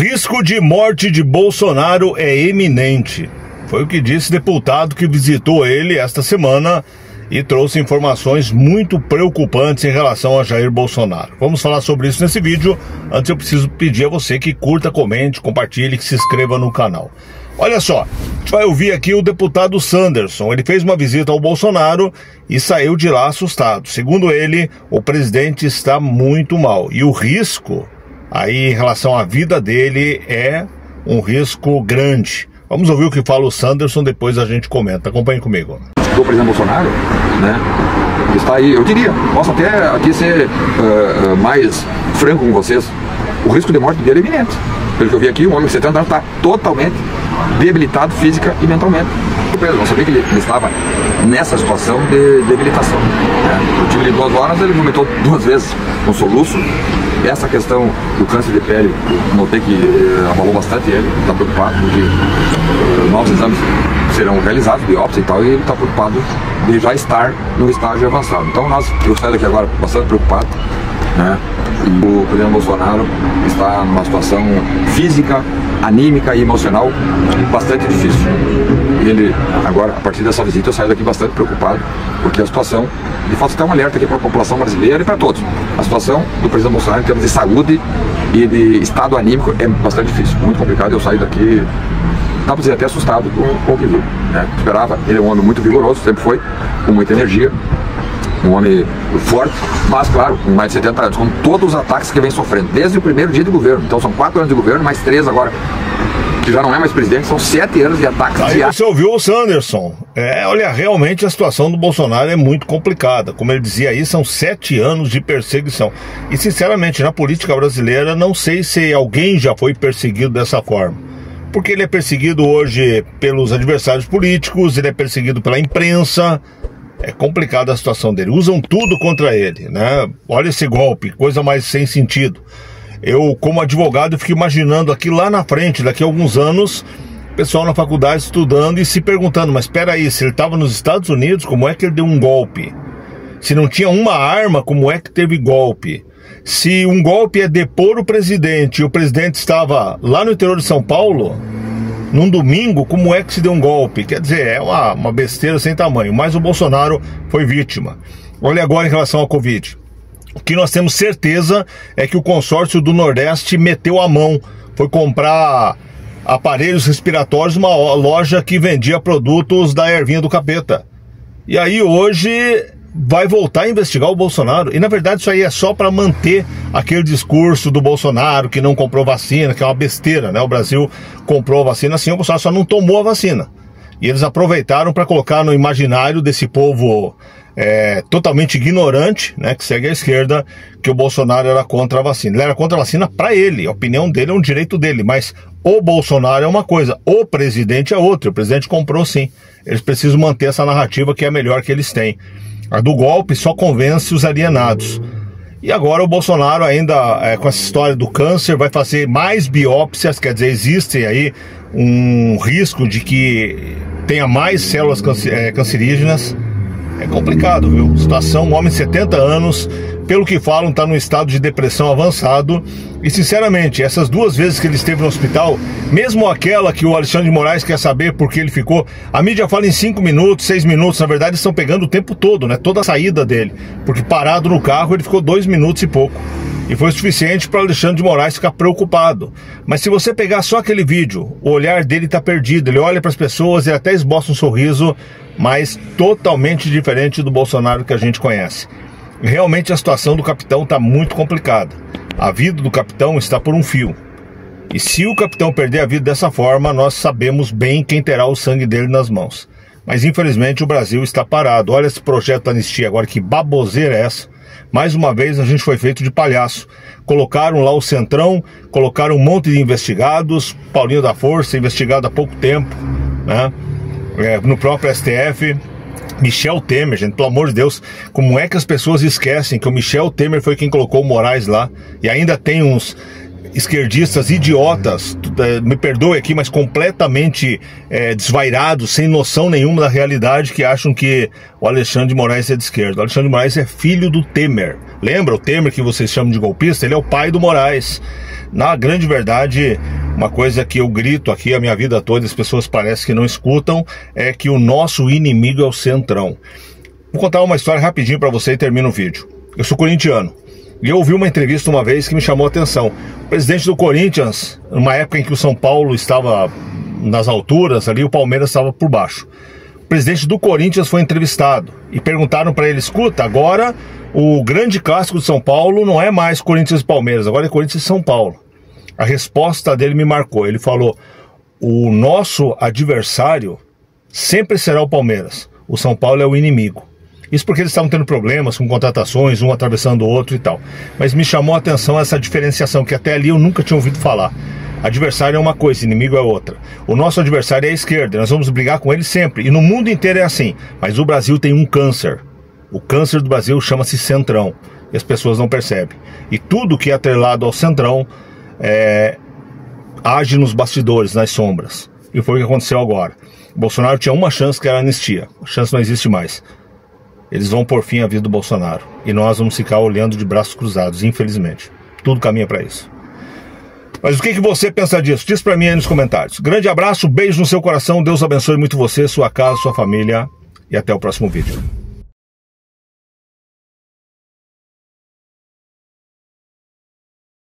risco de morte de Bolsonaro é iminente. Foi o que disse deputado que visitou ele esta semana e trouxe informações muito preocupantes em relação a Jair Bolsonaro. Vamos falar sobre isso nesse vídeo. Antes eu preciso pedir a você que curta, comente, compartilhe, que se inscreva no canal. Olha só, a gente vai ouvir aqui o deputado Sanderson. Ele fez uma visita ao Bolsonaro e saiu de lá assustado. Segundo ele, o presidente está muito mal. E o risco aí em relação à vida dele é um risco grande. Vamos ouvir o que fala o Sanderson, depois a gente comenta. Acompanhe comigo. O presidente Bolsonaro, né, está aí, eu diria, posso até aqui ser mais franco com vocês, o risco de morte dele é iminente. Pelo que eu vi aqui, um homem de 70 anos está totalmente debilitado física e mentalmente. Eu não sabia que ele estava nessa situação de debilitação. Eu tive ele 2 horas, ele vomitou 2 vezes com soluço. Essa questão do câncer de pele, eu notei que abalou bastante ele, está preocupado, porque novos exames serão realizados, biópsia e tal, e ele está preocupado de já estar no estágio avançado. Então eu saio daqui agora bastante preocupado, né? O presidente Bolsonaro está numa situação física, anímica e emocional bastante difícil. Ele, agora, a partir dessa visita, eu saio daqui bastante preocupado, porque a situação, de fato, está um alerta aqui para a população brasileira e para todos. A situação do presidente Bolsonaro em termos de saúde e de estado anímico é bastante difícil, muito complicado. Eu saio daqui, dá para dizer, até assustado com o que viu, né? Esperava, ele é um homem muito vigoroso, sempre foi, com muita energia, um homem forte, mas claro, com mais de 70 anos, com todos os ataques que vem sofrendo, desde o primeiro dia de governo. Então são 4 anos de governo, mais 3 agora, que já não é mais presidente, são 7 anos de ataques diários. Aí você ouviu o Sanderson. Olha, realmente a situação do Bolsonaro é muito complicada. Como ele dizia aí, são 7 anos de perseguição. E sinceramente, na política brasileira, não sei se alguém já foi perseguido dessa forma. Porque ele é perseguido hoje pelos adversários políticos, ele é perseguido pela imprensa. É complicada a situação dele. Usam tudo contra ele, né? Olha esse golpe, coisa mais sem sentido. Eu, como advogado, fico imaginando aqui lá na frente, daqui a alguns anos, pessoal na faculdade estudando e se perguntando, mas espera aí, se ele estava nos Estados Unidos, como é que ele deu um golpe? Se não tinha uma arma, como é que teve golpe? Se um golpe é depor o presidente e o presidente estava lá no interior de São Paulo, num domingo, como é que se deu um golpe? Quer dizer, é uma besteira sem tamanho, mas o Bolsonaro foi vítima. Olha agora em relação ao Covid. O que nós temos certeza é que o consórcio do Nordeste meteu a mão, foi comprar aparelhos respiratórios numa loja que vendia produtos da ervinha do capeta. E aí hoje vai voltar a investigar o Bolsonaro. E na verdade isso aí é só para manter aquele discurso do Bolsonaro que não comprou vacina, que é uma besteira, né? O Brasil comprou a vacina sim, o Bolsonaro só não tomou a vacina. E eles aproveitaram para colocar no imaginário desse povo totalmente ignorante, né, que segue a esquerda, que o Bolsonaro era contra a vacina. Ele era contra a vacina para ele, a opinião dele é um direito dele, mas o Bolsonaro é uma coisa, o presidente é outra. O presidente comprou sim. Eles precisam manter essa narrativa que é a melhor que eles têm. A do golpe só convence os alienados. E agora o Bolsonaro ainda, com essa história do câncer, vai fazer mais biópsias, quer dizer, existe aí um risco de que tenha mais células cancerígenas. É complicado, viu? Situação, um homem de 70 anos, pelo que falam, está num estado de depressão avançado. E sinceramente, essas 2 vezes que ele esteve no hospital, mesmo aquela que o Alexandre de Moraes quer saber por que ele ficou, a mídia fala em 5 minutos, 6 minutos, na verdade eles estão pegando o tempo todo, né? Toda a saída dele, porque parado no carro ele ficou 2 minutos e pouco. E foi o suficiente para Alexandre de Moraes ficar preocupado. Mas se você pegar só aquele vídeo, o olhar dele está perdido, ele olha para as pessoas e até esboça um sorriso, mas totalmente diferente do Bolsonaro que a gente conhece. Realmente a situação do capitão está muito complicada. A vida do capitão está por um fio. E se o capitão perder a vida dessa forma, nós sabemos bem quem terá o sangue dele nas mãos. Mas infelizmente o Brasil está parado. Olha esse projeto da anistia agora, que baboseira é essa? Mais uma vez a gente foi feito de palhaço. Colocaram lá o Centrão, colocaram um monte de investigados, Paulinho da Força, investigado há pouco tempo, né? No próprio STF, Michel Temer, gente, pelo amor de Deus, como é que as pessoas esquecem que o Michel Temer foi quem colocou o Moraes lá? E ainda tem uns esquerdistas idiotas, me perdoe aqui, mas completamente desvairados, sem noção nenhuma da realidade, que acham que o Alexandre de Moraes é de esquerda. O Alexandre de Moraes é filho do Temer. Lembra o Temer que vocês chamam de golpista? Ele é o pai do Moraes. Na grande verdade, uma coisa que eu grito aqui a minha vida toda, as pessoas parecem que não escutam, é que o nosso inimigo é o Centrão. Vou contar uma história rapidinho para você e termino o vídeo. Eu sou corintiano e eu ouvi uma entrevista uma vez que me chamou a atenção. O presidente do Corinthians, numa época em que o São Paulo estava nas alturas, ali o Palmeiras estava por baixo. O presidente do Corinthians foi entrevistado e perguntaram para ele: escuta, agora o grande clássico de São Paulo não é mais Corinthians e Palmeiras, agora é Corinthians e São Paulo. A resposta dele me marcou. Ele falou: o nosso adversário sempre será o Palmeiras, o São Paulo é o inimigo. Isso porque eles estavam tendo problemas com contratações, um atravessando o outro e tal. Mas me chamou a atenção essa diferenciação, que até ali eu nunca tinha ouvido falar. Adversário é uma coisa, inimigo é outra. O nosso adversário é a esquerda, nós vamos brigar com ele sempre. E no mundo inteiro é assim. Mas o Brasil tem um câncer. O câncer do Brasil chama-se Centrão. E as pessoas não percebem. E tudo que é atrelado ao Centrão age nos bastidores, nas sombras. E foi o que aconteceu agora. O Bolsonaro tinha uma chance, que era a anistia. A chance não existe mais. Eles vão pôr fim à vida do Bolsonaro. E nós vamos ficar olhando de braços cruzados, infelizmente. Tudo caminha para isso. Mas o que você pensa disso? Diz para mim aí nos comentários. Grande abraço, beijo no seu coração. Deus abençoe muito você, sua casa, sua família. E até o próximo vídeo.